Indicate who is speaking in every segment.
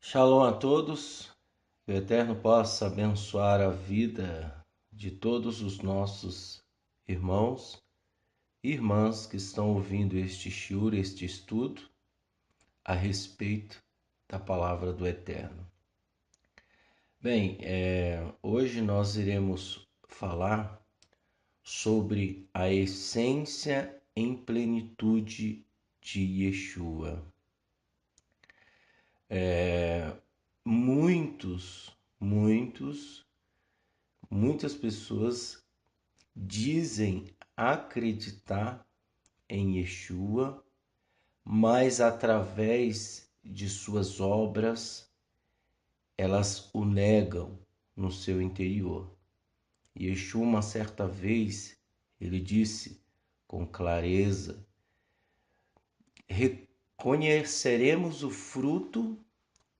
Speaker 1: Shalom a todos, que o Eterno possa abençoar a vida de todos os nossos irmãos e irmãs que estão ouvindo este shiur, este estudo, a respeito da palavra do Eterno. Bem, hoje nós iremos falar sobre a essência em plenitude de Yeshua. Muitas pessoas dizem acreditar em Yeshua, mas através de suas obras elas o negam no seu interior. Yeshua, uma certa vez, ele disse com clareza: reconheceremos o fruto,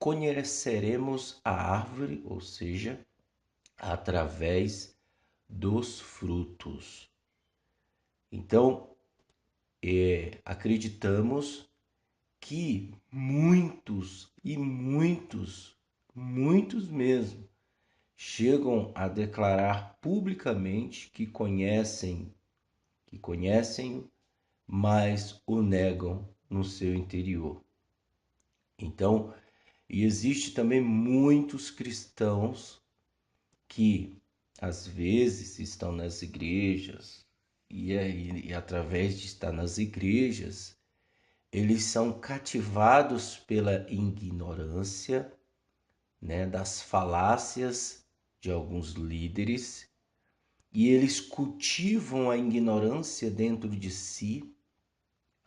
Speaker 1: conheceremos a árvore, ou seja, através dos frutos. Então, acreditamos que muitos mesmo chegam a declarar publicamente que conhecem, mas o negam no seu interior. Então, existe também muitos cristãos que às vezes estão nas igrejas e através de estar nas igrejas, eles são cativados pela ignorância, das falácias de alguns líderes, e eles cultivam a ignorância dentro de si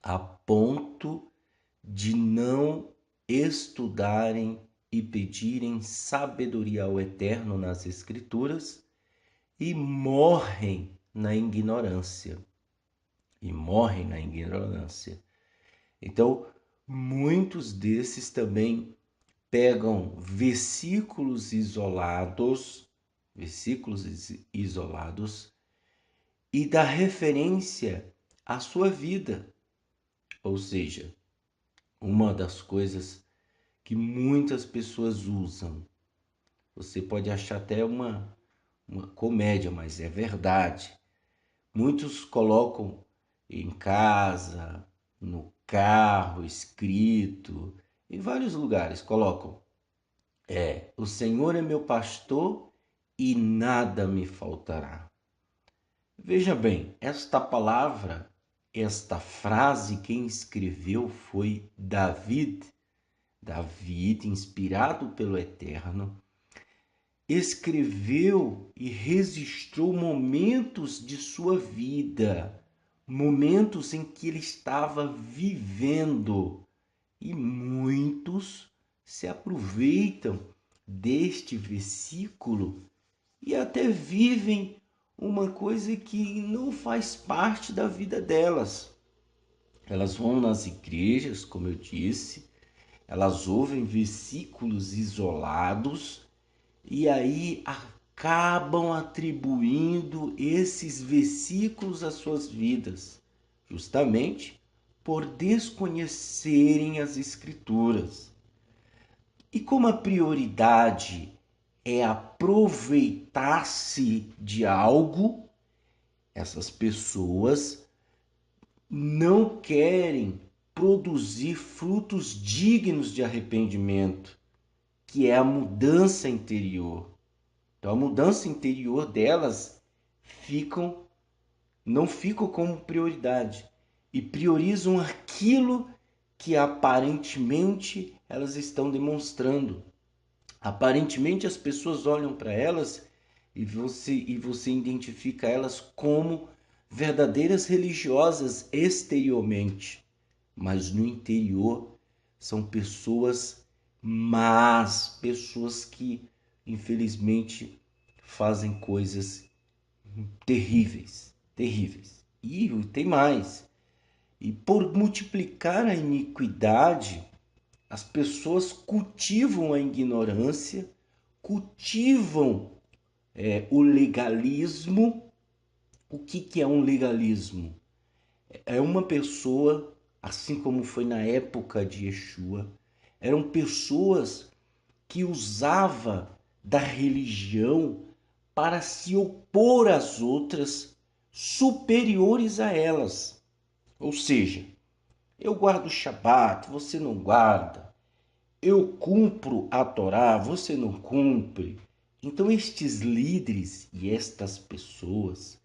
Speaker 1: a ponto de não estudarem e pedirem sabedoria ao Eterno nas Escrituras e morrem na ignorância. Então, muitos desses também pegam versículos isolados e dá referência à sua vida. Ou seja, uma das coisas que muitas pessoas usam, você pode achar até uma comédia, mas é verdade. Muitos colocam em casa, no carro, escrito, em vários lugares colocam: o Senhor é meu pastor e nada me faltará. Veja bem, esta palavra, esta frase, quem escreveu foi David, inspirado pelo Eterno, escreveu e registrou momentos de sua vida, momentos em que ele estava vivendo, e muitos se aproveitam deste versículo e até vivem uma coisa que não faz parte da vida delas. Elas vão nas igrejas, como eu disse, elas ouvem versículos isolados e aí acabam atribuindo esses versículos às suas vidas, justamente por desconhecerem as Escrituras. E como a prioridade é aproveitar-se de algo, essas pessoas não querem produzir frutos dignos de arrependimento, que é a mudança interior. Então, a mudança interior delas não ficam como prioridade e priorizam aquilo que aparentemente elas estão demonstrando. Aparentemente as pessoas olham para elas e você identifica elas como verdadeiras religiosas exteriormente, mas no interior são pessoas más, pessoas que infelizmente fazem coisas terríveis. E tem mais. E por multiplicar a iniquidade, As pessoas cultivam a ignorância, cultivam o legalismo. O que é um legalismo? É uma pessoa, assim como foi na época de Yeshua, eram pessoas que usavam da religião para se opor às outras superiores a elas. Ou seja, eu guardo o Shabat, você não guarda. Eu cumpro a Torá, você não cumpre. Então estes líderes e estas pessoas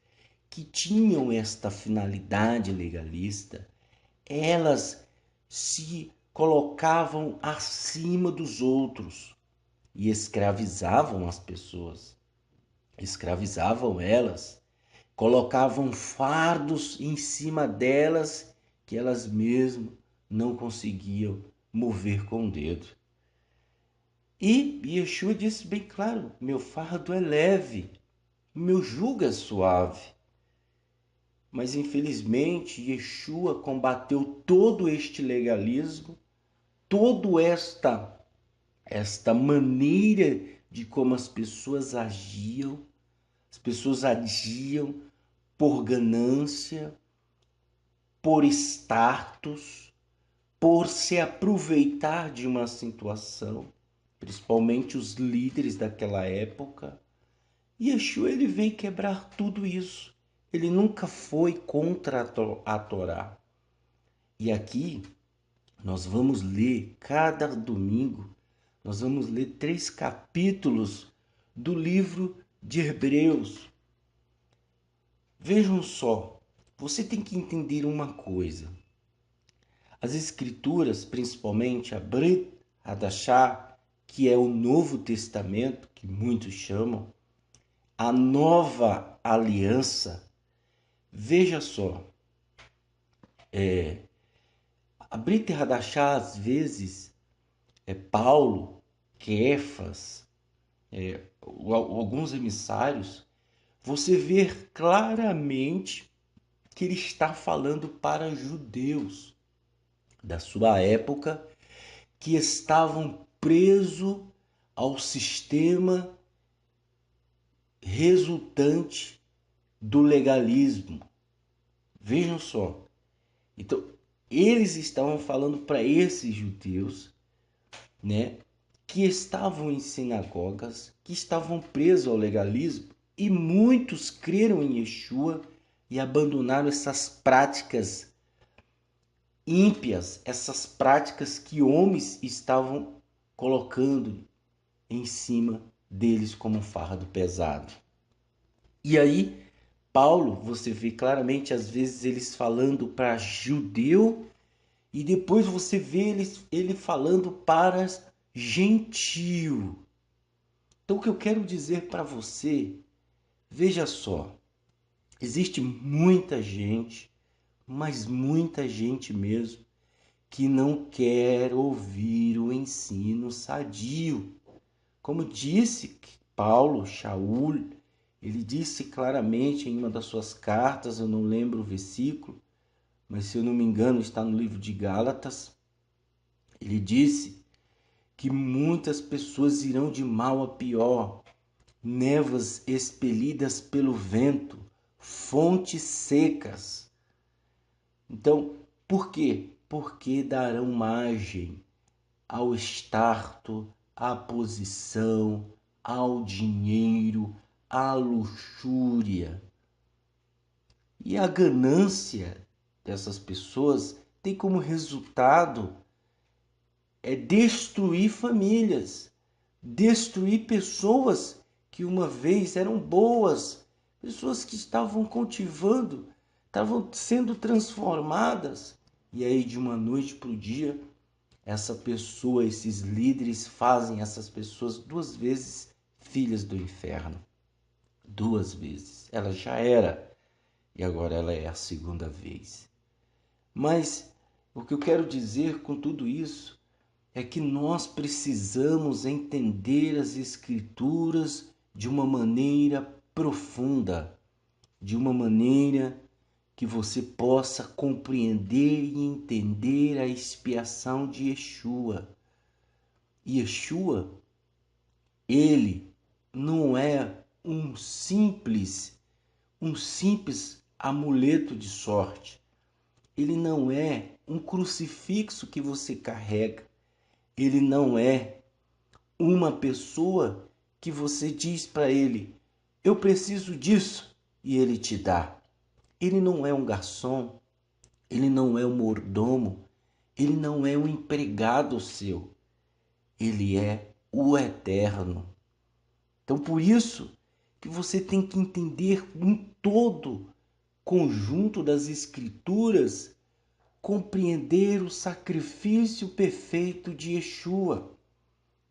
Speaker 1: que tinham esta finalidade legalista, elas se colocavam acima dos outros e escravizavam as pessoas, escravizavam elas, colocavam fardos em cima delas que elas mesmas não conseguiam mover com o dedo. E Yeshua disse bem claro: meu fardo é leve, meu jugo é suave. Mas infelizmente Yeshua combateu todo este legalismo, toda esta maneira de como as pessoas agiam. As pessoas agiam por ganância, por status, por se aproveitar de uma situação, principalmente os líderes daquela época. E Yeshua ele veio quebrar tudo isso. Ele nunca foi contra a Torá. E aqui nós vamos ler, cada domingo, nós vamos ler 3 capítulos do livro de Hebreus. Vejam só, você tem que entender uma coisa. As escrituras, principalmente a Brit Hadashah, que é o Novo Testamento, que muitos chamam, a nova aliança. Veja só, a Brit Hadashah, às vezes, Paulo, Kefas, alguns emissários, você vê claramente que ele está falando para judeus da sua época que estavam presos ao sistema resultante do legalismo. Vejam só. Então, eles estavam falando para esses judeus, né, que estavam em sinagogas, que estavam presos ao legalismo, e muitos creram em Yeshua e abandonaram essas práticas ímpias, essas práticas que homens estavam colocando em cima deles como um fardo pesado. E aí, Paulo, você vê claramente, às vezes, eles falando para judeu e depois você vê ele falando para gentio. Então, o que eu quero dizer para você, veja só, existe muita gente, mas muita gente mesmo, que não quer ouvir o ensino sadio. Como disse Paulo, Shaul, ele disse claramente em uma das suas cartas, eu não lembro o versículo, mas se eu não me engano está no livro de Gálatas, ele disse que muitas pessoas irão de mal a pior, névoas expelidas pelo vento, fontes secas. Então, por quê? Porque darão margem ao estarto, à posição, ao dinheiro, à luxúria. E a ganância dessas pessoas tem como resultado destruir famílias, destruir pessoas que uma vez eram boas, pessoas que estavam cultivando, estavam sendo transformadas. E aí de uma noite para o dia, essa pessoa, esses líderes fazem essas pessoas 2 vezes filhas do inferno. 2 vezes. Ela já era e agora ela é a 2ª vez. Mas o que eu quero dizer com tudo isso é que nós precisamos entender as escrituras de uma maneira profunda, de uma maneira que você possa compreender e entender a expiação de Yeshua. Yeshua, ele não é um simples amuleto de sorte. Ele não é um crucifixo que você carrega. Ele não é uma pessoa que você diz para ele: eu preciso disso, e ele te dá. Ele não é um garçom, ele não é um mordomo, ele não é um empregado seu. Ele é o eterno. Então, por isso que você tem que entender um todo conjunto das Escrituras, compreender o sacrifício perfeito de Yeshua,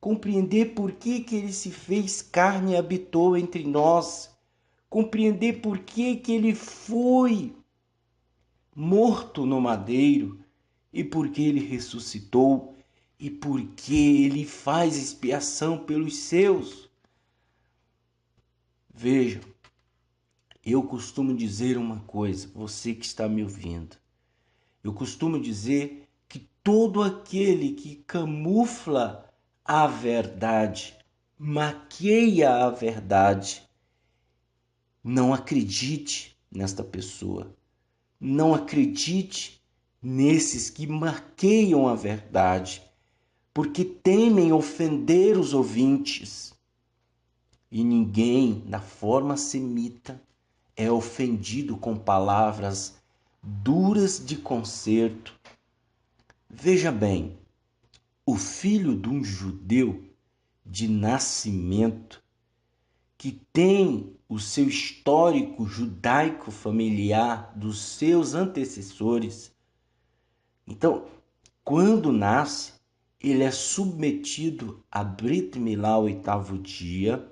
Speaker 1: compreender por que ele se fez carne e habitou entre nós, compreender por que ele foi morto no madeiro e por que ele ressuscitou e por que ele faz expiação pelos seus. Vejam, eu costumo dizer uma coisa, você que está me ouvindo. Eu costumo dizer que todo aquele que camufla a verdade, maqueia a verdade, não acredite nesta pessoa. Não acredite nesses que maqueiam a verdade, porque temem ofender os ouvintes. E ninguém, da forma semita, é ofendido com palavras duras de conserto. Veja bem, o filho de um judeu de nascimento, que tem o seu histórico judaico familiar dos seus antecessores, então, quando nasce, ele é submetido a Brit Milá, o 8º dia,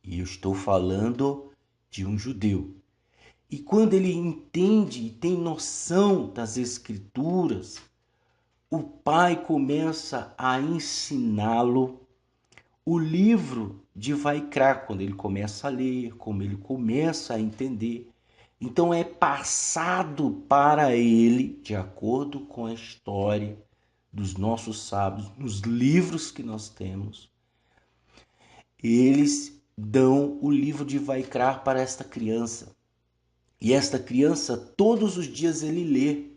Speaker 1: e eu estou falando de um judeu. E quando ele entende e tem noção das Escrituras, o pai começa a ensiná-lo o livro de Vaikra, quando ele começa a ler, como ele começa a entender. Então é passado para ele, de acordo com a história dos nossos sábios, nos livros que nós temos, eles dão o livro de Vaikra para esta criança. E esta criança, todos os dias ele lê.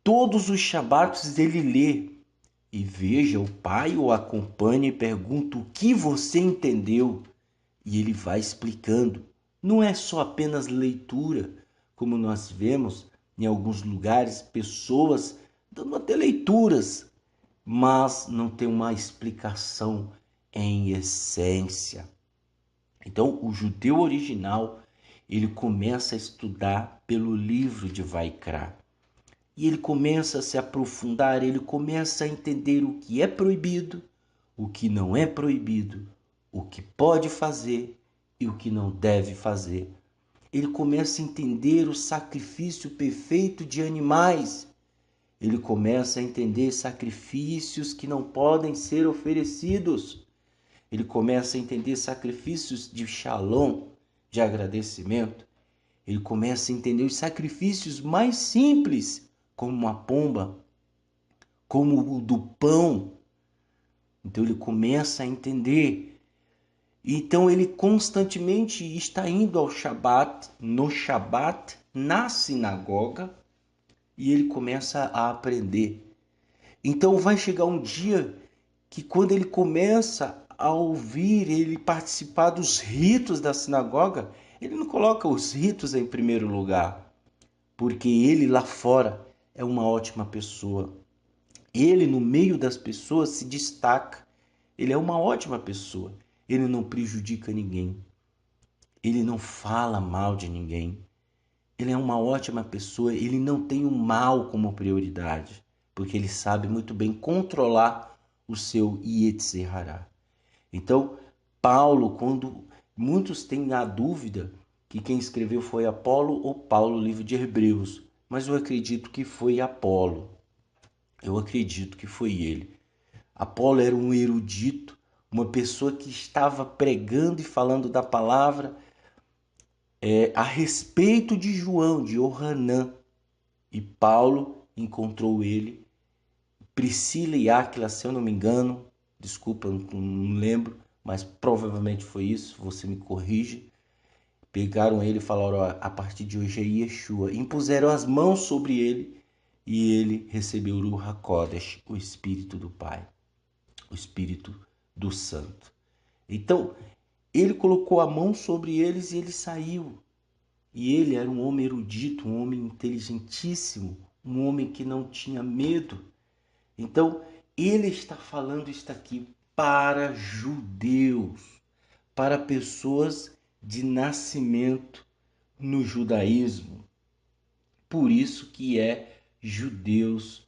Speaker 1: Todos os Shabatos ele lê. E veja, o pai o acompanha e pergunta o que você entendeu. E ele vai explicando. Não é só apenas leitura, como nós vemos em alguns lugares, pessoas dando até leituras, mas não tem uma explicação em essência. Então, o judeu original, ele começa a estudar pelo livro de Vaikra. E ele começa a se aprofundar, ele começa a entender o que é proibido, o que não é proibido, o que pode fazer e o que não deve fazer. Ele começa a entender o sacrifício perfeito de animais. Ele começa a entender sacrifícios que não podem ser oferecidos. Ele começa a entender sacrifícios de shalom, de agradecimento. Ele começa a entender os sacrifícios mais simples, como uma pomba, como o do pão. Então ele começa a entender. Então ele constantemente está indo ao Shabat, no Shabat, na sinagoga, e ele começa a aprender. Então vai chegar um dia que quando ele começa a ouvir, ele participar dos ritos da sinagoga, ele não coloca os ritos em primeiro lugar, porque ele lá fora é uma ótima pessoa. Ele no meio das pessoas se destaca. Ele é uma ótima pessoa. Ele não prejudica ninguém. Ele não fala mal de ninguém. Ele é uma ótima pessoa. Ele não tem o mal como prioridade, porque ele sabe muito bem controlar o seu Yetzer Hará. Então, Paulo, quando muitos têm a dúvida que quem escreveu foi Apolo ou Paulo, o livro de Hebreus, mas eu acredito que foi Apolo. Eu acredito que foi ele. Apolo era um erudito, uma pessoa que estava pregando e falando da palavra a respeito de João, de Ohanã. E Paulo encontrou ele, Priscila e Áquila, se eu não me engano, desculpa, eu não lembro, mas provavelmente foi isso, você me corrige. Pegaram ele e falaram, ó, a partir de hoje é Yeshua. Impuseram as mãos sobre ele e ele recebeu o Ruach HaKodesh, o Espírito do Pai, o Espírito do Santo. Então, ele colocou a mão sobre eles e ele saiu. E ele era um homem erudito, um homem inteligentíssimo, um homem que não tinha medo. Então, ele está falando isso aqui para judeus, para pessoas de nascimento no judaísmo. Por isso que é judeus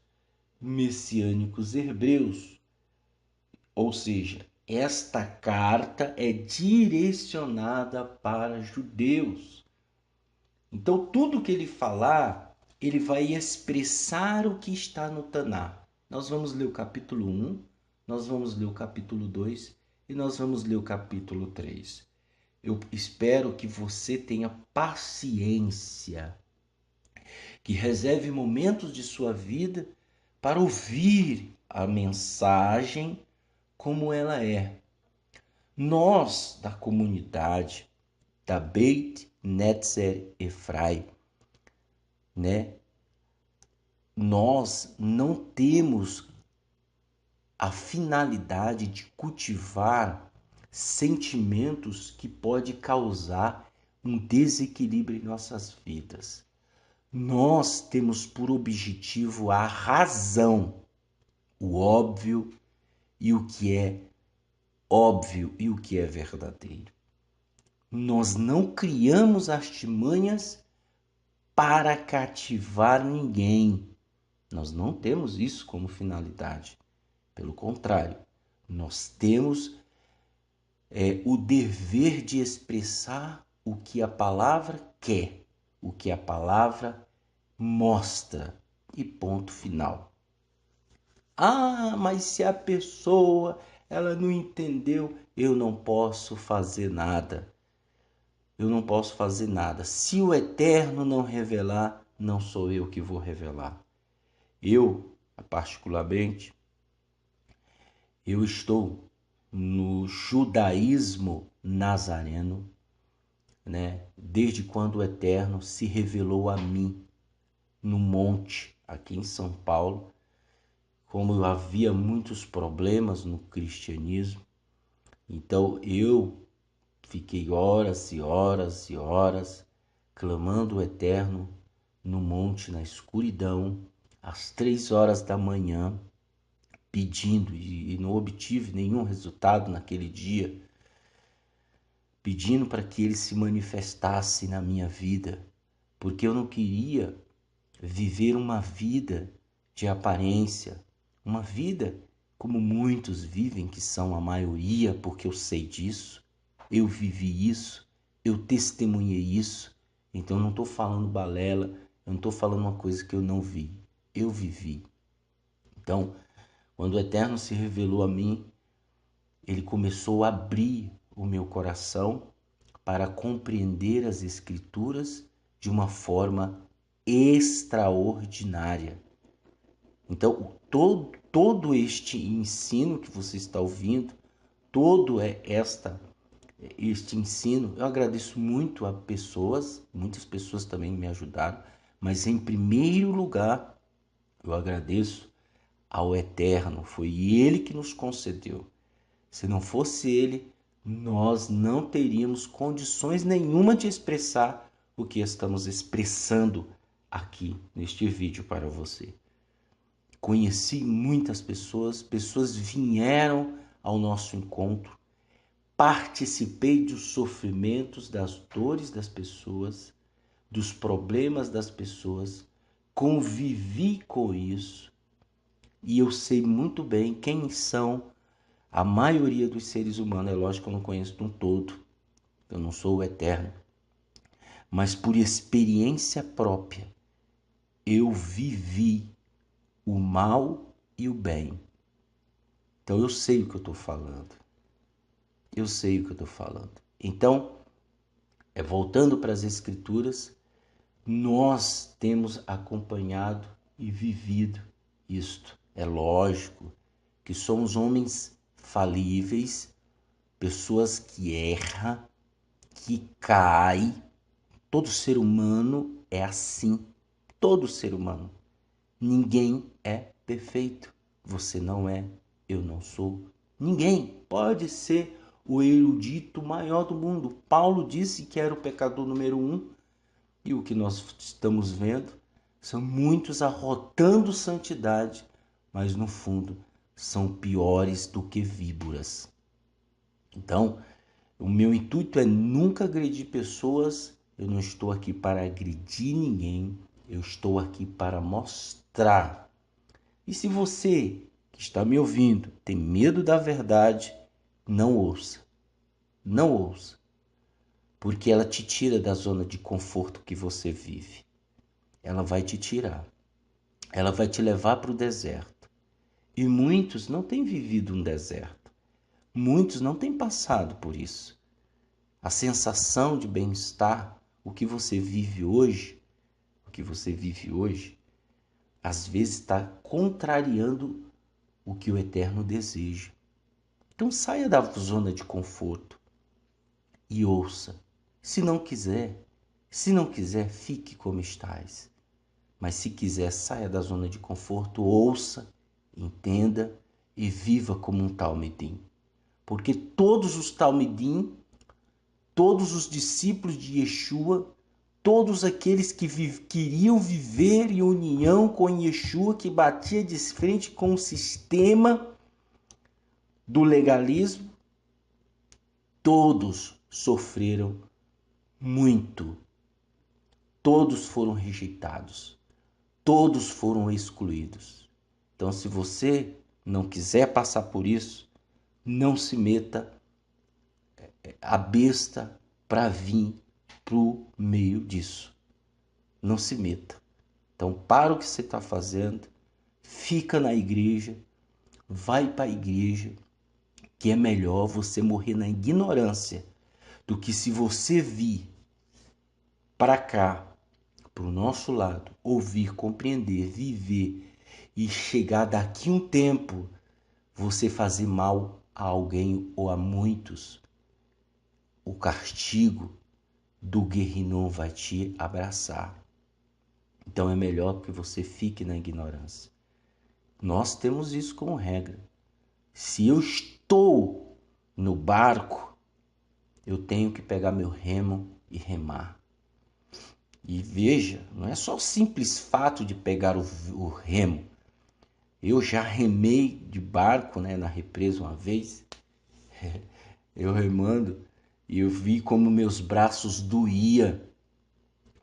Speaker 1: messiânicos hebreus. Ou seja, esta carta é direcionada para judeus. Então, tudo que ele falar, ele vai expressar o que está no Taná. Nós vamos ler o capítulo 1, nós vamos ler o capítulo 2 e nós vamos ler o capítulo 3. Eu espero que você tenha paciência, que reserve momentos de sua vida para ouvir a mensagem como ela é. Nós, da comunidade da Beit Netzer Efrai, né? Nós não temos a finalidade de cultivar sentimentos que pode causar um desequilíbrio em nossas vidas. Nós temos por objetivo a razão, o óbvio e o que é óbvio e o que é verdadeiro. Nós não criamos artimanhas para cativar ninguém. Nós não temos isso como finalidade. Pelo contrário, nós temos o dever de expressar o que a palavra quer, o que a palavra mostra. E ponto final. Ah, mas se a pessoa ela não entendeu, eu não posso fazer nada. Eu não posso fazer nada. Se o Eterno não revelar, não sou eu que vou revelar. Eu, particularmente, eu estou no judaísmo nazareno, né? Desde quando o Eterno se revelou a mim no monte, aqui em São Paulo, como havia muitos problemas no cristianismo. Então eu fiquei horas e horas e horas clamando o Eterno no monte, na escuridão, às 3 horas da manhã, pedindo, e não obtive nenhum resultado naquele dia, pedindo para que ele se manifestasse na minha vida, porque eu não queria viver uma vida de aparência, uma vida como muitos vivem, que são a maioria, porque eu sei disso, eu vivi isso, eu testemunhei isso. Então eu não estou falando balela, eu não estou falando uma coisa que eu não vi, eu vivi. Então, quando o Eterno se revelou a mim, ele começou a abrir o meu coração para compreender as Escrituras de uma forma extraordinária. Então, todo este ensino que você está ouvindo, todo este ensino, eu agradeço muito a pessoas, muitas pessoas também me ajudaram, mas em primeiro lugar, eu agradeço ao Eterno, foi Ele que nos concedeu. Se não fosse Ele, nós não teríamos condições nenhuma de expressar o que estamos expressando aqui neste vídeo para você. Conheci muitas pessoas, pessoas vieram ao nosso encontro, participei dos sofrimentos, das dores das pessoas, dos problemas das pessoas, convivi com isso e eu sei muito bem quem são a maioria dos seres humanos. É lógico que eu não conheço de um todo, eu não sou o Eterno, mas por experiência própria eu vivi o mal e o bem. Então eu sei o que eu estou falando. Eu sei o que eu estou falando. Então, voltando para as Escrituras, nós temos acompanhado e vivido isto. É lógico que somos homens falíveis, pessoas que erram, que caem. Todo ser humano é assim. Todo ser humano. Ninguém é perfeito. Você não é, eu não sou. Ninguém pode ser o erudito maior do mundo. Paulo disse que era o pecador número 1, e o que nós estamos vendo são muitos arrotando santidade, mas no fundo são piores do que víboras. Então, o meu intuito é nunca agredir pessoas. Eu não estou aqui para agredir ninguém. Eu estou aqui para mostrar. E se você que está me ouvindo tem medo da verdade, não ouça. Não ouça. Porque ela te tira da zona de conforto que você vive. Ela vai te tirar. Ela vai te levar para o deserto. E muitos não têm vivido um deserto. Muitos não têm passado por isso. A sensação de bem-estar, o que você vive hoje, às vezes está contrariando o que o Eterno deseja. Então saia da zona de conforto e ouça. Se não quiser, fique como estás. Mas se quiser, saia da zona de conforto, ouça, entenda e viva como um talmidim. Porque todos os talmidim, todos os discípulos de Yeshua, todos aqueles que queriam viver em união com Yeshua, que batia de frente com o sistema do legalismo, todos sofreram muito. Todos foram rejeitados. Todos foram excluídos. Então, se você não quiser passar por isso, não se meta a besta para vir pro meio disso. Não se meta. Então, para o que você está fazendo, fica na igreja, vai para a igreja, que é melhor você morrer na ignorância do que se você vir para cá, para o nosso lado, ouvir, compreender, viver e chegar daqui um tempo, você fazer mal a alguém ou a muitos. O castigo do Guerrinom vai te abraçar. Então é melhor que você fique na ignorância. Nós temos isso como regra. Se eu estou no barco, eu tenho que pegar meu remo e remar. E veja, não é só o simples fato de pegar o remo. Eu já remei de barco, na represa uma vez, eu remando, e eu vi como meus braços doíam,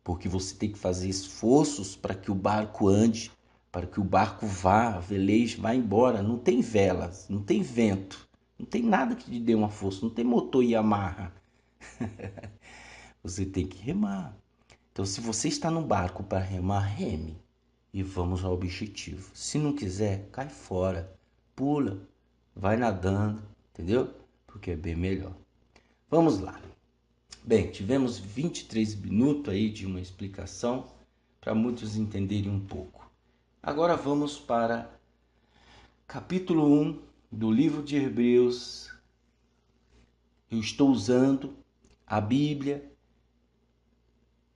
Speaker 1: porque você tem que fazer esforços para que o barco ande, para que o barco vá, veleje, vá embora. Não tem velas, não tem vento, não tem nada que te dê uma força, não tem motor Yamaha. Você tem que remar. Então, se você está no barco para remar, reme e vamos ao objetivo. Se não quiser, cai fora, pula, vai nadando, entendeu? Porque é bem melhor. Vamos lá. Bem, tivemos 23 minutos aí de uma explicação para muitos entenderem um pouco. Agora vamos para capítulo 1 do livro de Hebreus. Eu estou usando a Bíblia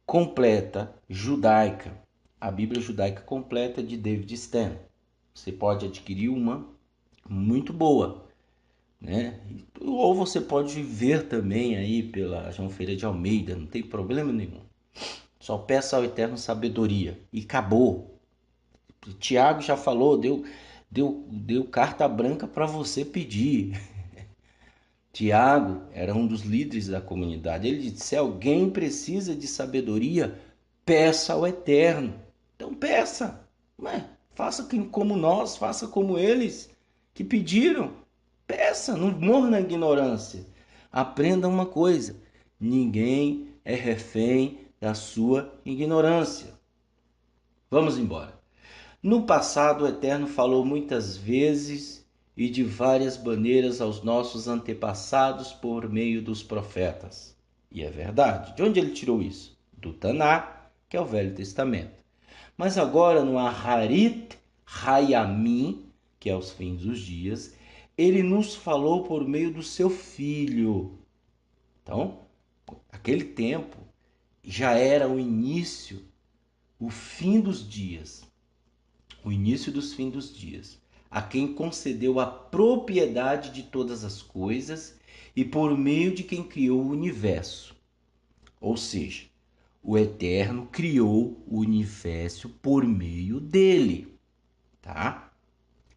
Speaker 1: completa judaica, a Bíblia judaica completa de David Stan. Você pode adquirir uma muito boa, Ou você pode ver também aí pela João Ferreira de Almeida, não tem problema nenhum. Só peça ao Eterno sabedoria e acabou. Tiago já falou, deu carta branca para você pedir. Tiago era um dos líderes da comunidade. Ele disse: se alguém precisa de sabedoria, peça ao Eterno. Então peça, faça como nós, faça como eles que pediram. Peça, não morra na ignorância. Aprenda uma coisa: ninguém é refém da sua ignorância. Vamos embora. No passado, o Eterno falou muitas vezes e de várias maneiras aos nossos antepassados por meio dos profetas. E é verdade. De onde ele tirou isso? Do Taná, que é o Velho Testamento. Mas agora no Aharit Hayamim, que é os fins dos dias, ele nos falou por meio do seu Filho. Então, aquele tempo já era o início, o fim dos dias. O início dos fins dos dias. A quem concedeu a propriedade de todas as coisas e por meio de quem criou o universo. Ou seja, o Eterno criou o universo por meio dele, tá?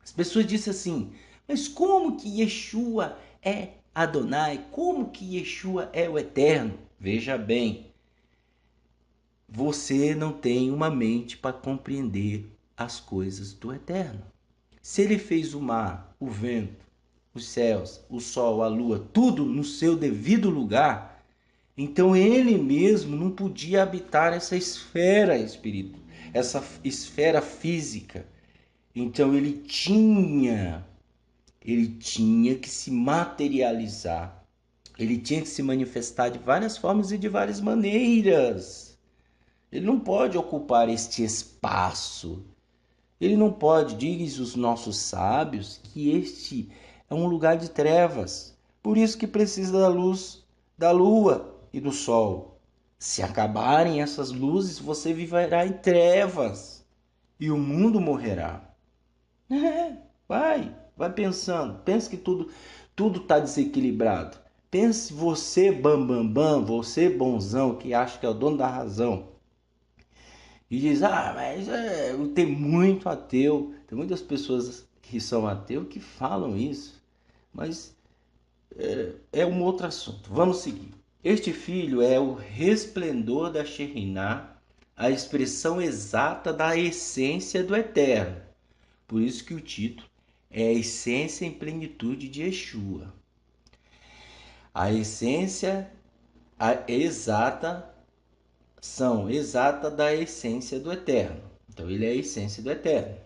Speaker 1: As pessoas dizem assim, mas como que Yeshua é Adonai? Como que Yeshua é o Eterno? Veja bem, você não tem uma mente para compreender as coisas do Eterno. Se ele fez o mar, o vento, os céus, o sol, a lua, tudo no seu devido lugar, então ele mesmo não podia habitar essa esfera espiritual, essa esfera física. Então ele tinha que se materializar. Ele tinha que se manifestar de várias formas e de várias maneiras. Ele não pode ocupar este espaço. Ele não pode, diz os nossos sábios, que este é um lugar de trevas. Por isso que precisa da luz da lua e do sol. Se acabarem essas luzes, você viverá em trevas e o mundo morrerá. Vai pensando. Pense que tudo está desequilibrado. Pense você, bam, você bonzão, que acha que é o dono da razão. E diz, mas tem muito ateu, tem muitas pessoas que são ateus que falam isso. Mas é um outro assunto. Vamos seguir. Este filho é o resplendor da Shekhinah, a expressão exata da essência do Eterno. Por isso que o título é a essência em plenitude de Yeshua. A essência exata da essência do Eterno. Então ele é a essência do Eterno.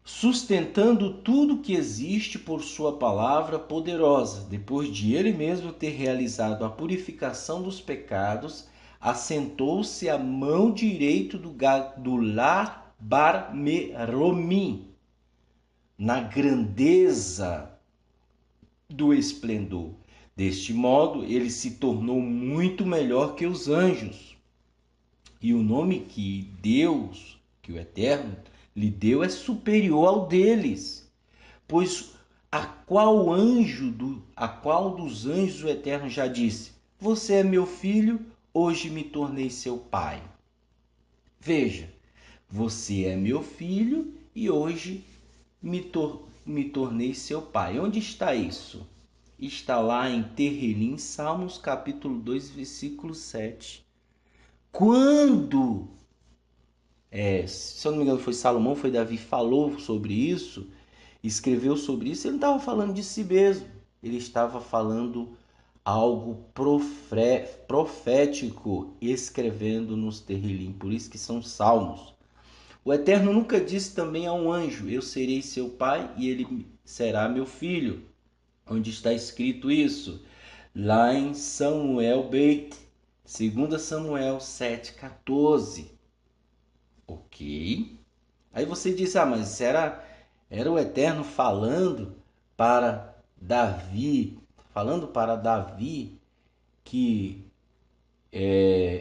Speaker 1: Sustentando tudo que existe por sua palavra poderosa, depois de ele mesmo ter realizado a purificação dos pecados, assentou-se à mão direita do Lar Bar Meromim, na grandeza do esplendor. Deste modo, ele se tornou muito melhor que os anjos. E o nome que Deus, que o Eterno, lhe deu é superior ao deles. Pois a qual dos anjos o Eterno já disse: você é meu filho, hoje me tornei seu pai. Veja, você é meu filho e hoje me tornei seu pai. Onde está isso? Está lá em Terrilim, Salmos capítulo 2, versículo 7. Quando, se eu não me engano foi Salomão, foi Davi, falou sobre isso, escreveu sobre isso, ele não estava falando de si mesmo, ele estava falando algo profético, escrevendo nos Terrilim, por isso que são salmos. O Eterno nunca disse também a um anjo: eu serei seu pai e ele será meu filho. Onde está escrito isso? Lá em Samuel Beit, 2 Samuel 7,14. Ok? Aí você diz, mas era o Eterno falando para Davi que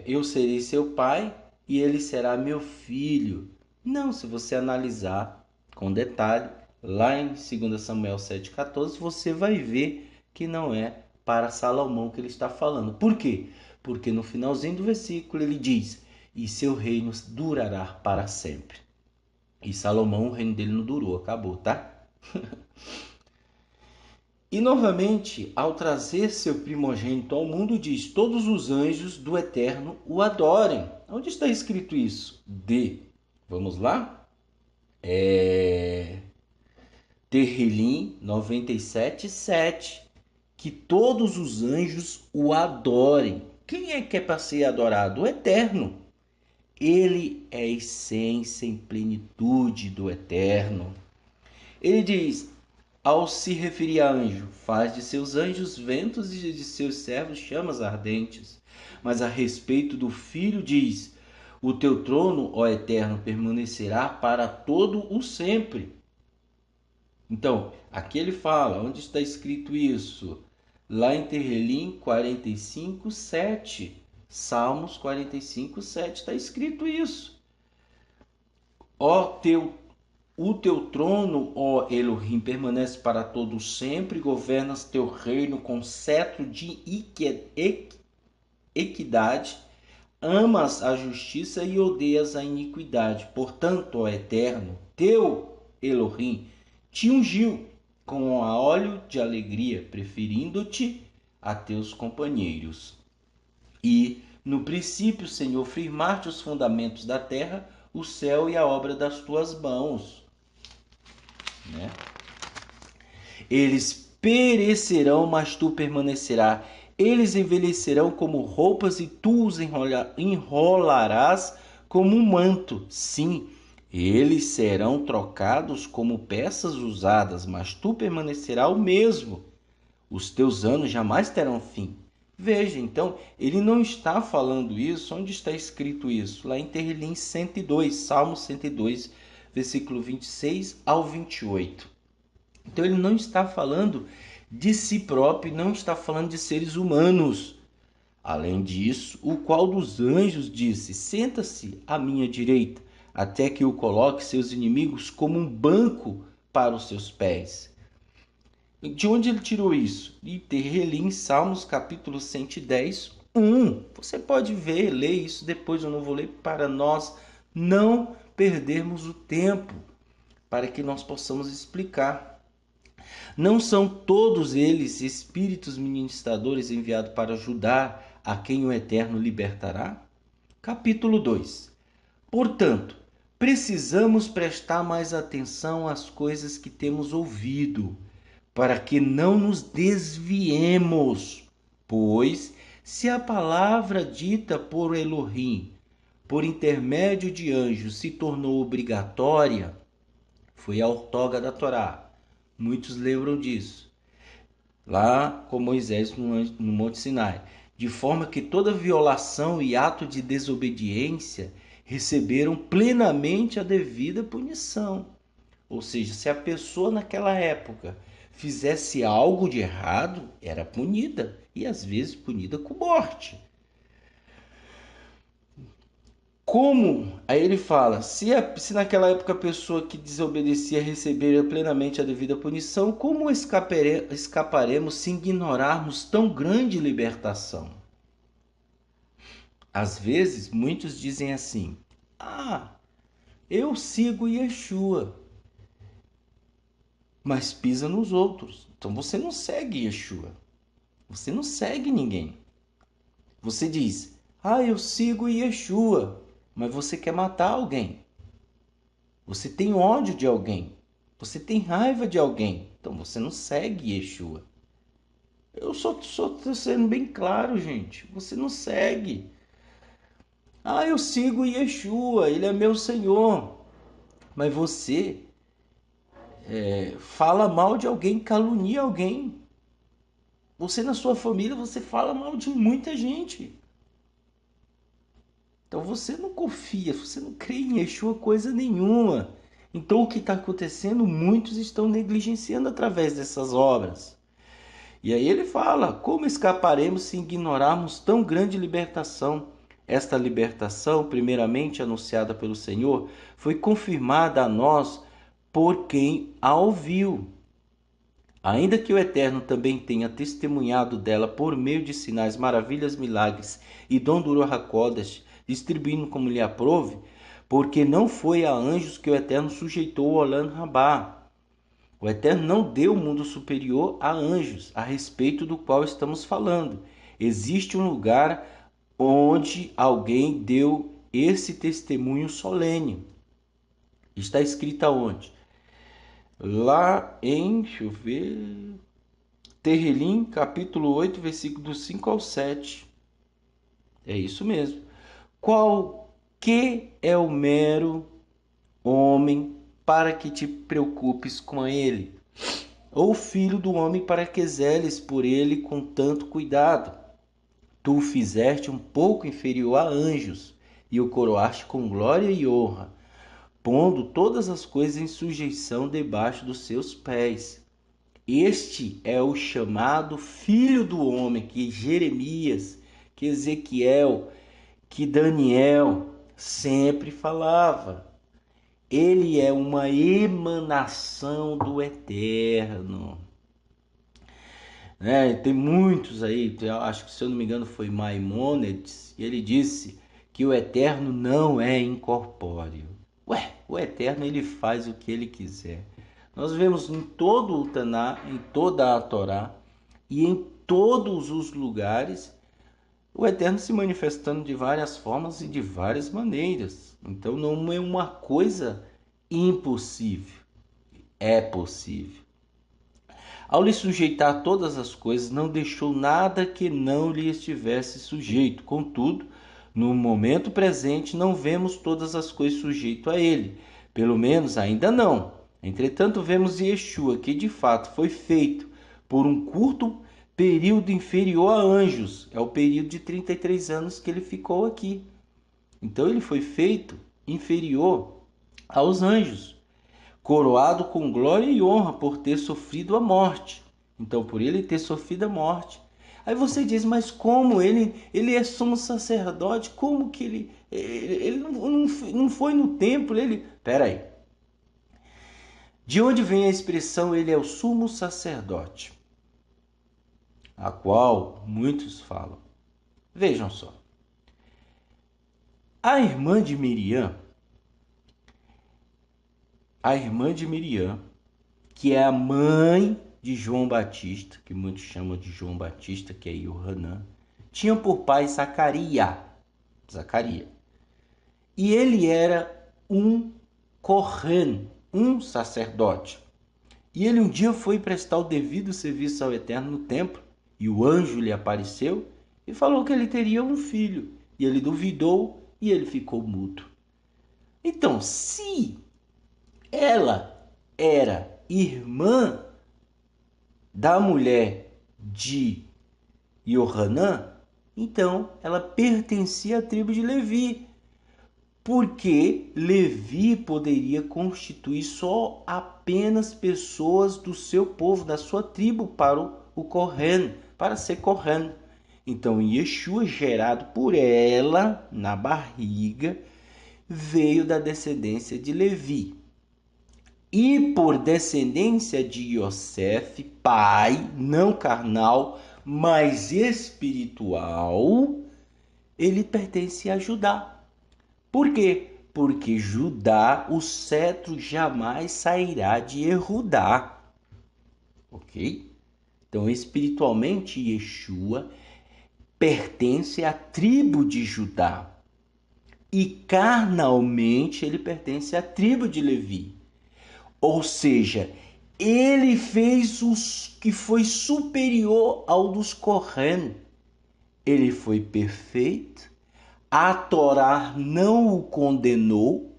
Speaker 1: eu serei seu pai e ele será meu filho. Não, se você analisar com detalhe, lá em 2 Samuel 7,14, você vai ver que não é para Salomão que ele está falando. Por quê? Porque no finalzinho do versículo ele diz: e seu reino durará para sempre. E Salomão, o reino dele não durou, acabou, tá? E novamente, ao trazer seu primogênito ao mundo, diz: todos os anjos do Eterno o adorem. Onde está escrito isso? Vamos lá? Terrilim 97:7. Que todos os anjos o adorem. Quem é que é para ser adorado? O Eterno. Ele é a essência em plenitude do Eterno. Ele diz, ao se referir a anjo: faz de seus anjos ventos e de seus servos chamas ardentes. Mas a respeito do Filho diz: o teu trono, ó Eterno, permanecerá para todo o sempre. Então, aqui ele fala, onde está escrito isso? Lá em Terrelim 45, 7. Salmos 45, 7 está escrito isso. O teu trono, ó Elohim, permanece para todo sempre, governas teu reino com cetro de equidade, amas a justiça e odeias a iniquidade. Portanto, ó Eterno, teu Elohim, te ungiu com óleo de alegria, preferindo-te a teus companheiros. E, no princípio, Senhor, firmaste os fundamentos da terra, o céu e a obra das tuas mãos. Né? Eles perecerão, mas tu permanecerás. Eles envelhecerão como roupas e tu os enrolarás como um manto. Sim, eles serão trocados como peças usadas, mas tu permanecerás o mesmo. Os teus anos jamais terão fim. Veja, então, ele não está falando isso. Onde está escrito isso? Lá em Terrelim 102, Salmo 102, versículo 26 ao 28. Então ele não está falando de si próprio, não está falando de seres humanos. Além disso, o qual dos anjos disse: senta-se à minha direita, até que eu coloque seus inimigos como um banco para os seus pés. De onde ele tirou isso? De Terrelim, Salmos capítulo 110, 1. Você pode ver, ler isso depois, eu não vou ler, para nós não perdermos o tempo, para que nós possamos explicar. Não são todos eles espíritos ministradores enviados para ajudar a quem o Eterno libertará? Capítulo 2. Portanto, precisamos prestar mais atenção às coisas que temos ouvido, para que não nos desviemos. Pois, se a palavra dita por Elohim, por intermédio de anjos, se tornou obrigatória, foi a outorga da Torá. Muitos lembram disso. Lá com Moisés no Monte Sinai. De forma que toda violação e ato de desobediência receberam plenamente a devida punição. Ou seja, se a pessoa naquela época fizesse algo de errado, era punida. E às vezes punida com morte. Como? Aí ele fala, se naquela época a pessoa que desobedecia receber plenamente a devida punição, como escaparemos se ignorarmos tão grande libertação? Às vezes, muitos dizem assim, eu sigo Yeshua, mas pisa nos outros. Então você não segue Yeshua, você não segue ninguém. Você diz, eu sigo Yeshua, mas você quer matar alguém. Você tem ódio de alguém. Você tem raiva de alguém. Então você não segue Yeshua. Eu só estou sendo bem claro, gente. Você não segue. Eu sigo Yeshua. Ele é meu Senhor. Mas você fala mal de alguém, calunia alguém. Você na sua família, você fala mal de muita gente. Então você não confia, você não crê em Yeshua coisa nenhuma. Então o que está acontecendo? Muitos estão negligenciando através dessas obras. E aí ele fala, como escaparemos se ignorarmos tão grande libertação? Esta libertação, primeiramente anunciada pelo Senhor, foi confirmada a nós por quem a ouviu. Ainda que o Eterno também tenha testemunhado dela por meio de sinais, maravilhas, milagres e dom do Ruach HaKodesh, distribuindo como lhe aprouve, porque não foi a anjos que o Eterno sujeitou o Olam Rabá. O Eterno não deu o mundo superior a anjos, a respeito do qual estamos falando. Existe um lugar onde alguém deu esse testemunho solene. Está escrito aonde? Lá em, deixa eu ver, Terrelim, capítulo 8, versículos 5 ao 7. É isso mesmo. Qual que é o mero homem para que te preocupes com ele? Ou filho do homem para que zeles por ele com tanto cuidado? Tu o fizeste um pouco inferior a anjos e o coroaste com glória e honra. pondo todas as coisas em sujeição debaixo dos seus pés. Este é o chamado Filho do Homem, que Jeremias, que Ezequiel, que Daniel sempre falava. Ele é uma emanação do Eterno. Tem muitos aí, acho que se eu não me engano foi Maimônides, e ele disse que o Eterno não é incorpóreo. O Eterno ele faz o que ele quiser. Nós vemos em todo o Taná, em toda a Torá e em todos os lugares o Eterno se manifestando de várias formas e de várias maneiras. Então não é uma coisa impossível, é possível. Ao lhe sujeitar todas as coisas, não deixou nada que não lhe estivesse sujeito. Contudo, no momento presente, não vemos todas as coisas sujeito a ele. Pelo menos ainda não. Entretanto, vemos Yeshua, que de fato foi feito por um curto período inferior a anjos. É o período de 33 anos que ele ficou aqui. Então ele foi feito inferior aos anjos, coroado com glória e honra por ter sofrido a morte. Então, por ele ter sofrido a morte. Aí você diz, mas como ele é sumo sacerdote? Como que ele não foi no templo? Pera aí. De onde vem a expressão ele é o sumo sacerdote? A qual muitos falam. Vejam só. A irmã de Miriam, que é a mãe de João Batista, que muitos chamam de João Batista, que é Yohanan, tinha por pai Zacarias. E ele era um Kohen, um sacerdote. E ele um dia foi prestar o devido serviço ao Eterno no templo, e o anjo lhe apareceu e falou que ele teria um filho. E ele duvidou e ele ficou mudo. Então, se ela era irmã da mulher de Yohanan, então ela pertencia à tribo de Levi, porque Levi poderia constituir só apenas pessoas do seu povo, da sua tribo, para o Kohen, para ser Kohen. Então Yeshua, gerado por ela na barriga, veio da descendência de Levi. E por descendência de Yosef, pai, não carnal, mas espiritual, ele pertence a Judá. Por quê? Porque Judá, o cetro jamais sairá de Erudá. Ok? Então, espiritualmente, Yeshua pertence à tribo de Judá. E carnalmente, ele pertence à tribo de Levi. Ou seja, ele fez o que foi superior ao dos Kohen. Ele foi perfeito. A Torá não o condenou.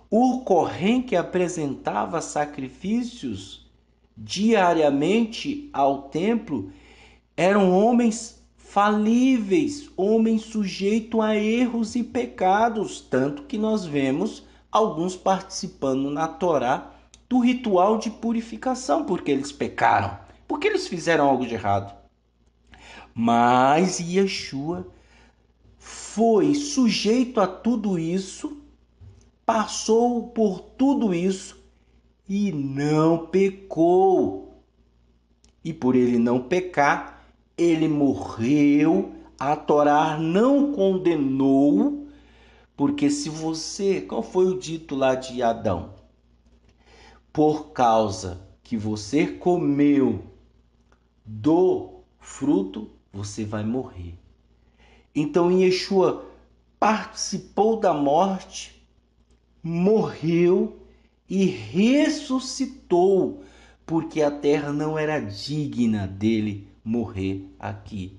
Speaker 1: O Kohen que apresentava sacrifícios diariamente ao templo eram homens falíveis, homens sujeitos a erros e pecados, tanto que nós vemos alguns participando na Torá do ritual de purificação, porque eles pecaram, porque eles fizeram algo de errado. Mas Yeshua foi sujeito a tudo isso, passou por tudo isso e não pecou. E por ele não pecar, ele morreu. A Torá não condenou, porque se você... Qual foi o dito lá de Adão? Por causa que você comeu do fruto, você vai morrer. Então Yeshua participou da morte, morreu e ressuscitou, porque a terra não era digna dele morrer aqui.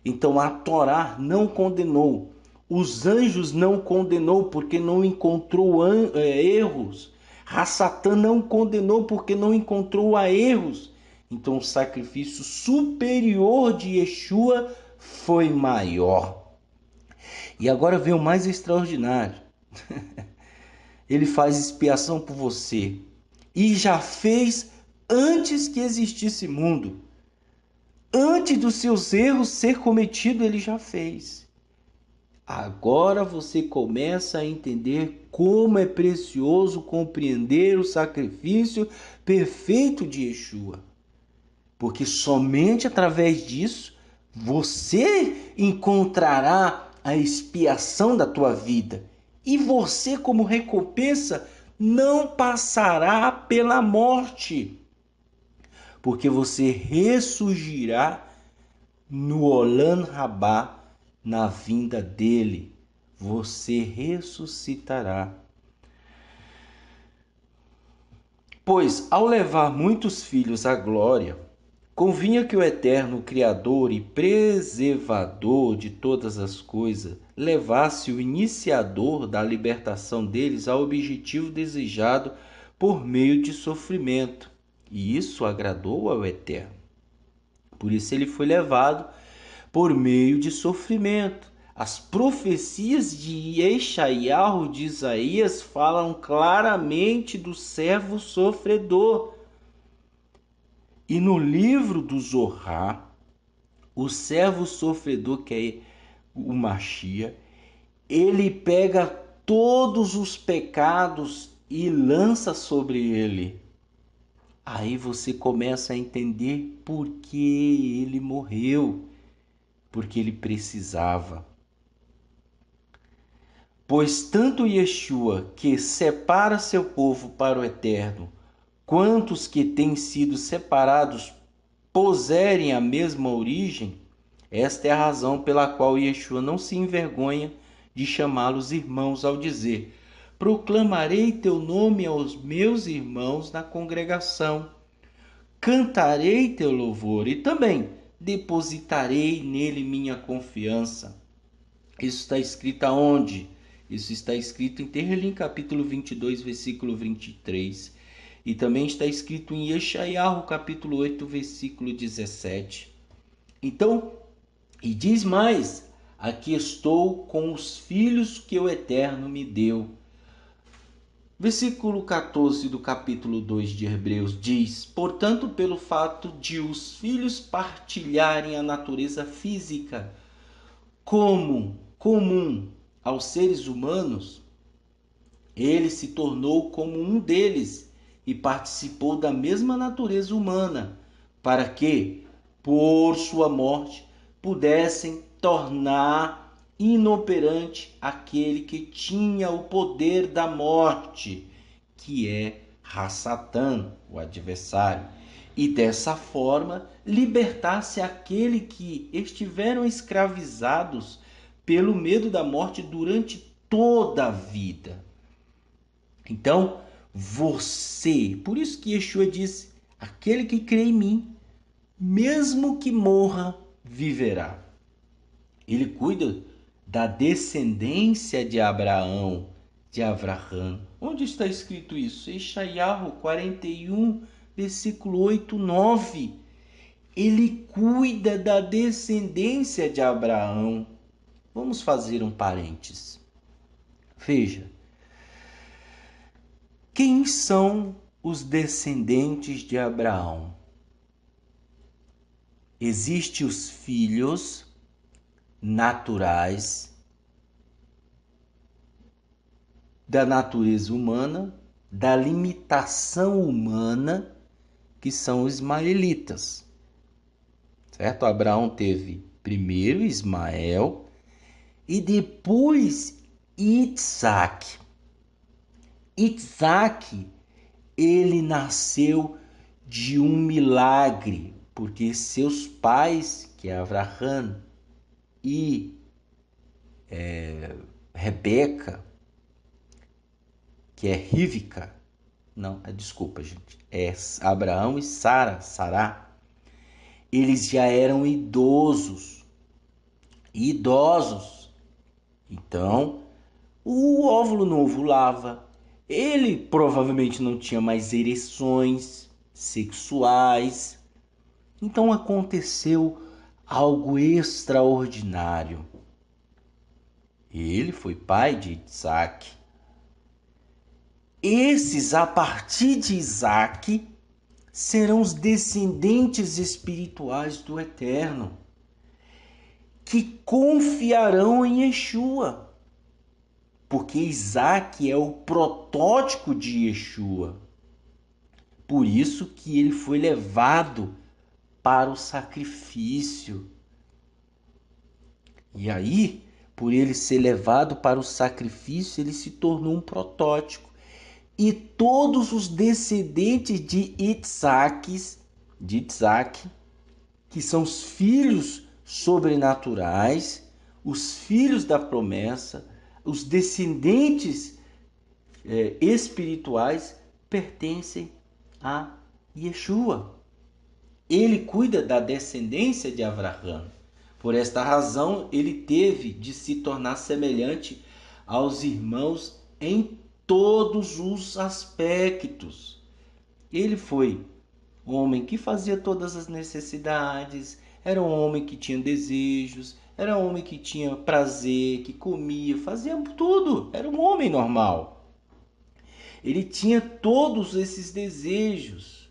Speaker 1: Então a Torá não condenou, os anjos não condenou porque não encontrou erros, Satã não condenou porque não encontrou erros. Então o sacrifício superior de Yeshua foi maior. E agora vem o mais extraordinário. Ele faz expiação por você. E já fez antes que existisse mundo. Antes dos seus erros ser cometido, ele já fez. Agora você começa a entender como é precioso compreender o sacrifício perfeito de Yeshua. Porque somente através disso você encontrará a expiação da tua vida. E você, como recompensa, não passará pela morte. Porque você ressurgirá no Olam Rabá, na vinda dele. Você ressuscitará. Pois, ao levar muitos filhos à glória, convinha que o eterno Criador e preservador de todas as coisas levasse o iniciador da libertação deles ao objetivo desejado por meio de sofrimento. E isso agradou ao Eterno. Por isso ele foi levado por meio de sofrimento. As profecias de Yeshayahu de Isaías falam claramente do servo sofredor. E no livro do Zohar, o servo sofredor, que é o Mashiach, ele pega todos os pecados e lança sobre ele. Aí você começa a entender por que ele morreu. Porque ele precisava. Pois tanto Yeshua, que separa seu povo para o eterno, quanto os que têm sido separados puserem a mesma origem, esta é a razão pela qual Yeshua não se envergonha de chamá-los irmãos ao dizer: proclamarei teu nome aos meus irmãos na congregação, cantarei teu louvor e também depositarei nele minha confiança. Isso está escrito aonde? Isso está escrito em Tehillim, capítulo 22, versículo 23. E também está escrito em Yeshayahu, capítulo 8, versículo 17. Então, e diz mais: aqui estou com os filhos que o Eterno me deu. Versículo 14 do capítulo 2 de Hebreus diz: portanto, pelo fato de os filhos partilharem a natureza física comum aos seres humanos, ele se tornou como um deles e participou da mesma natureza humana, para que, por sua morte, pudessem tornar inoperante aquele que tinha o poder da morte, que é Hassatan, o adversário, e dessa forma libertasse aquele que estiveram escravizados pelo medo da morte durante toda a vida. Então, você, por isso que Yeshua disse: aquele que crê em mim, mesmo que morra, viverá. Ele cuida da descendência de Abraão, de Avraham. Onde está escrito isso? Yeshayahu 41, versículo 8, 9. Ele cuida da descendência de Abraão. Vamos fazer um parênteses. Veja, quem são os descendentes de Abraão? Existem os filhos naturais da natureza humana, da limitação humana, que são os ismaelitas. Certo? Abraão teve primeiro Ismael e depois Isaac. Isaac, ele nasceu de um milagre, porque seus pais, que é Avraham e Rebeca, que é Rivca, não, desculpa, gente, é Abraão e Sará, eles já eram idosos. Então, o óvulo não ovulava, ele provavelmente não tinha mais ereções sexuais. Então aconteceu algo extraordinário. Ele foi pai de Isaac. esses, a partir de Isaac, serão os descendentes espirituais do Eterno, que confiarão em Yeshua, porque Isaac é o protótipo de Yeshua. Por isso que ele foi levado para o sacrifício. E aí, por ele ser levado para o sacrifício, ele se tornou um protótipo. E todos os descendentes de Isaac, que são os filhos sobrenaturais, os filhos da promessa, os descendentes espirituais, pertencem a Yeshua. Ele cuida da descendência de Abraão. Por esta razão, ele teve de se tornar semelhante aos irmãos em todos os aspectos. Ele foi um homem que fazia todas as necessidades, era um homem que tinha desejos, era um homem que tinha prazer, que comia, fazia tudo, era um homem normal. Ele tinha todos esses desejos.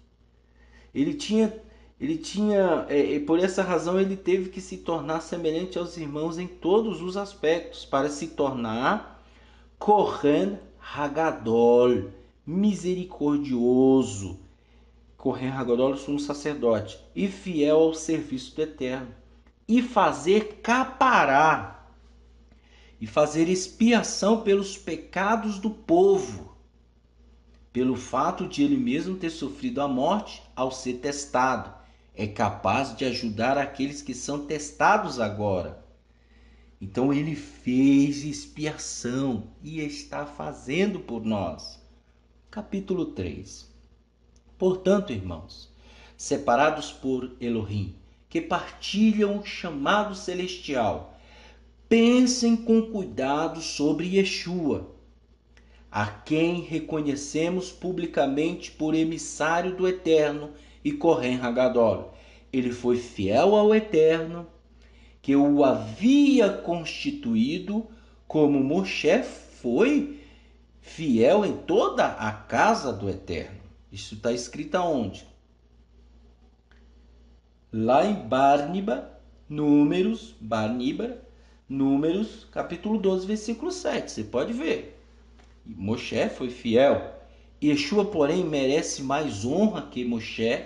Speaker 1: Por essa razão ele teve que se tornar semelhante aos irmãos em todos os aspectos, para se tornar Kohen Hagadol, misericordioso, Kohen Hagadol, sumo sacerdote, e fiel ao serviço do Eterno, e fazer capará, e fazer expiação pelos pecados do povo, pelo fato de ele mesmo ter sofrido a morte ao ser testado. É capaz de ajudar aqueles que são testados agora. Então ele fez expiação e está fazendo por nós. Capítulo 3. Portanto, irmãos, separados por Elohim, que partilham o chamado celestial, pensem com cuidado sobre Yeshua, a quem reconhecemos publicamente por emissário do Eterno e Kohen Hagadol. Ele foi fiel ao Eterno, que o havia constituído, como Moshe foi fiel em toda a casa do Eterno. Isso está escrito aonde? Lá em Números, capítulo 12, versículo 7. Você pode ver. Moshe foi fiel. Yeshua, porém, merece mais honra que Moshe,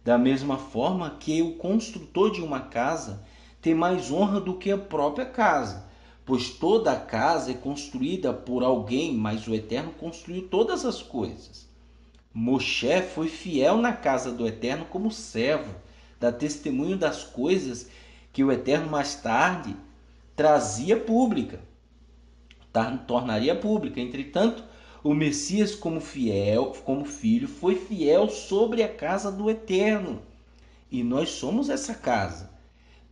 Speaker 1: da mesma forma que o construtor de uma casa tem mais honra do que a própria casa, pois toda a casa é construída por alguém, mas o Eterno construiu todas as coisas. Moshe foi fiel na casa do Eterno como servo, dá testemunho das coisas que o Eterno mais tarde tornaria pública. Entretanto, o Messias, como filho, foi fiel sobre a casa do Eterno. E nós somos essa casa,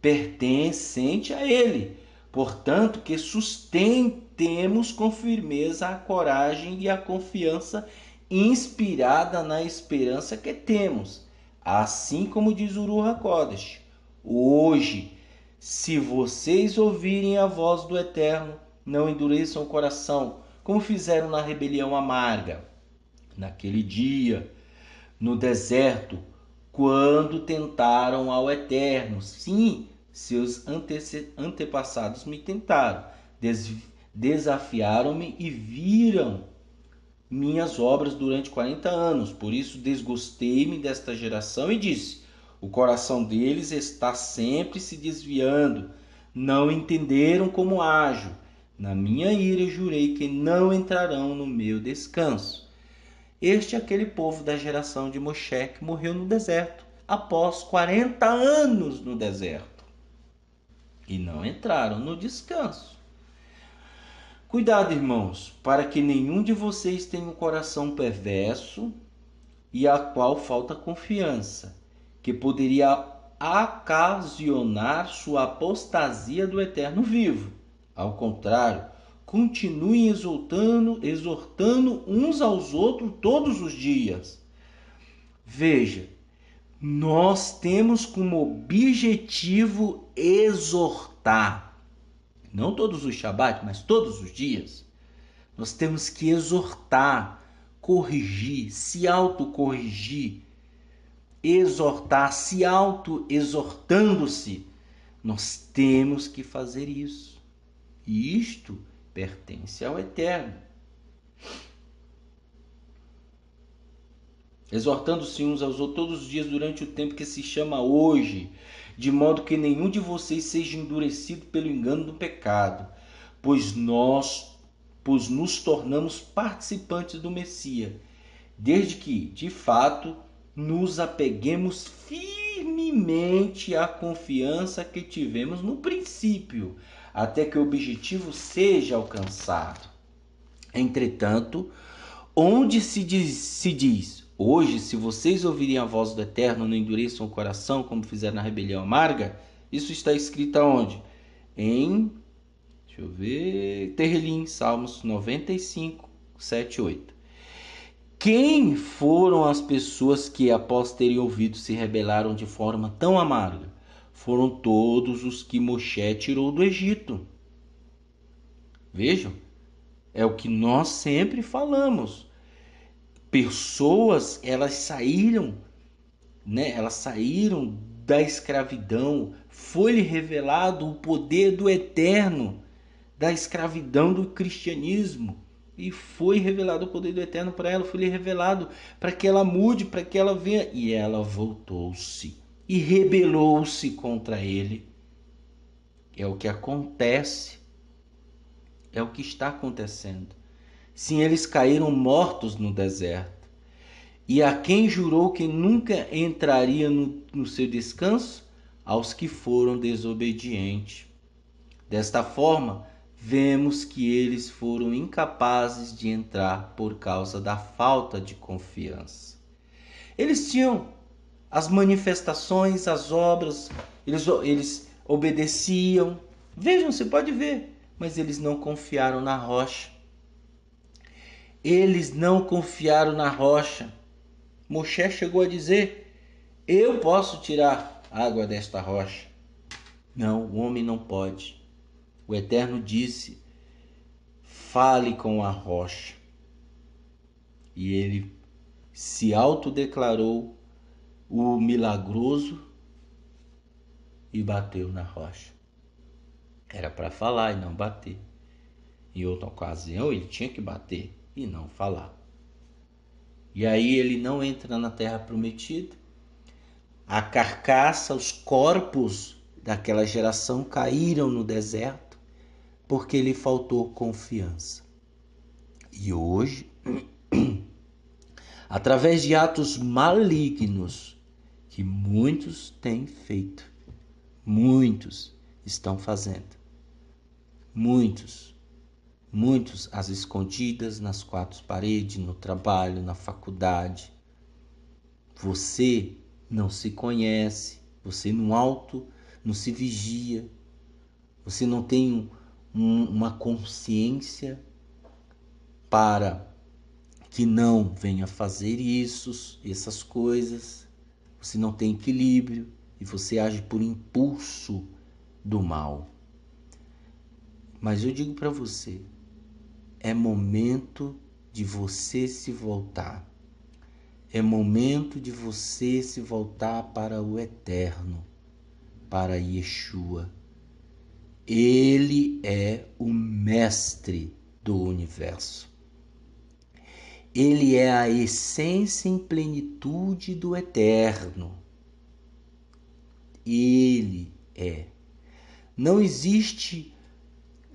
Speaker 1: pertencente a Ele. Portanto, que sustentemos com firmeza a coragem e a confiança inspirada na esperança que temos. Assim como diz o Ruach HaKodesh: hoje, se vocês ouvirem a voz do Eterno, não endureçam o coração, como fizeram na rebelião amarga, naquele dia, no deserto, quando tentaram ao Eterno. Sim, seus antepassados me tentaram, desafiaram-me e viram minhas obras durante 40 anos. Por isso desgostei-me desta geração e disse: o coração deles está sempre se desviando, não entenderam como ajo. Na minha ira jurei que não entrarão no meu descanso. Este é aquele povo da geração de Moshe que morreu no deserto, após 40 anos no deserto, e não entraram no descanso. Cuidado, irmãos, para que nenhum de vocês tenha um coração perverso e a qual falta confiança, que poderia ocasionar sua apostasia do Eterno vivo. Ao contrário, continuem exortando uns aos outros todos os dias. Veja, nós temos como objetivo exortar. Não todos os Shabat, mas todos os dias. Nós temos que exortar. corrigir, se autocorrigir, exortar, se auto-exortando-se, nós temos que fazer isso. E isto pertence ao Eterno. Exortando-se uns aos outros todos os dias durante o tempo que se chama hoje, de modo que nenhum de vocês seja endurecido pelo engano do pecado, pois nos tornamos participantes do Messias, desde que, de fato, nos apeguemos firmemente à confiança que tivemos no princípio, até que o objetivo seja alcançado. Entretanto, onde se diz, hoje, se vocês ouvirem a voz do Eterno, não endureçam o coração, como fizeram na rebelião amarga, isso está escrito aonde? Terrelim, Salmos 95, 7, 8. Quem foram as pessoas que, após terem ouvido, se rebelaram de forma tão amarga? Foram todos os que Moshe tirou do Egito. Vejam, é o que nós sempre falamos. Pessoas, elas saíram da escravidão. Foi-lhe revelado o poder do Eterno, da escravidão do cristianismo. E foi revelado o poder do Eterno para ela, foi-lhe revelado para que ela mude, para que ela venha. E ela voltou-se e rebelou-se contra ele. É o que acontece. É o que está acontecendo. Sim, eles caíram mortos no deserto. E a quem jurou que nunca entraria no seu descanso? Aos que foram desobedientes. Desta forma, vemos que eles foram incapazes de entrar por causa da falta de confiança. Eles tinham as manifestações, as obras, eles obedeciam. Vejam, você pode ver, mas eles não confiaram na rocha. Eles não confiaram na rocha. Moshe chegou a dizer: eu posso tirar água desta rocha. Não, o homem não pode. O Eterno disse: fale com a rocha. E ele se autodeclarou o milagroso e bateu na rocha. Era para falar e não bater. Em outra ocasião ele tinha que bater e não falar. E aí ele não entra na terra prometida. A carcaça, os corpos daquela geração caíram no deserto porque lhe faltou confiança. E hoje, através de atos malignos que muitos têm feito, muitos estão fazendo, muitos às escondidas, nas quatro paredes, no trabalho, na faculdade. Você não se conhece, você não se vigia, você não tem uma consciência para que não venha fazer essas coisas. Você não tem equilíbrio e você age por impulso do mal. Mas eu digo para você, é momento de você se voltar. É momento de você se voltar para o Eterno, para Yeshua. Ele é o mestre do universo. Ele é a essência em plenitude do Eterno. Ele é. Não existe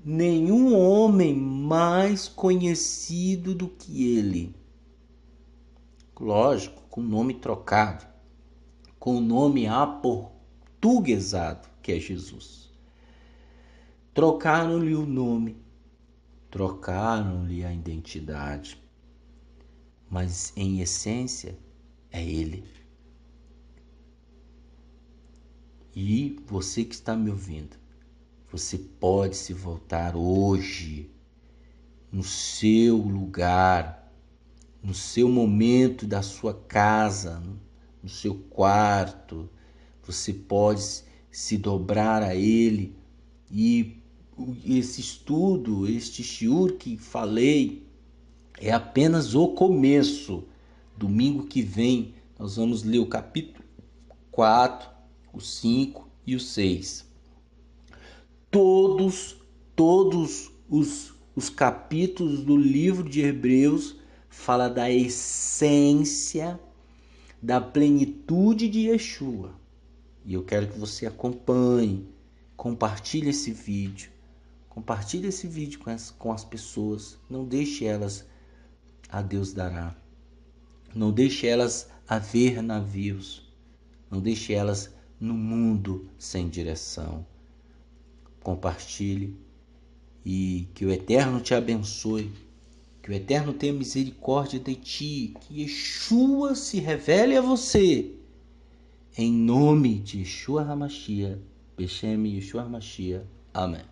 Speaker 1: nenhum homem mais conhecido do que ele. Lógico, com nome trocado, com nome aportuguesado, que é Jesus. Trocaram-lhe o nome, trocaram-lhe a identidade, mas em essência é ele. E você que está me ouvindo, você pode se voltar hoje, no seu lugar, no seu momento da sua casa, no seu quarto. Você pode se dobrar a ele. E esse estudo, este shiur que falei, é apenas o começo. Domingo que vem nós vamos ler o capítulo 4, o 5 e o 6. Todos os capítulos do livro de Hebreus fala da essência, da plenitude de Yeshua. E eu quero que você acompanhe, compartilhe esse vídeo. Compartilhe esse vídeo com as pessoas. Não deixe elas a Deus dará. Não deixe elas a ver navios. Não deixe elas no mundo sem direção. Compartilhe e que o Eterno te abençoe. Que o Eterno tenha misericórdia de ti. Que Yeshua se revele a você. Em nome de Yeshua HaMashiach. Beshem Yeshua HaMashiach. Amém.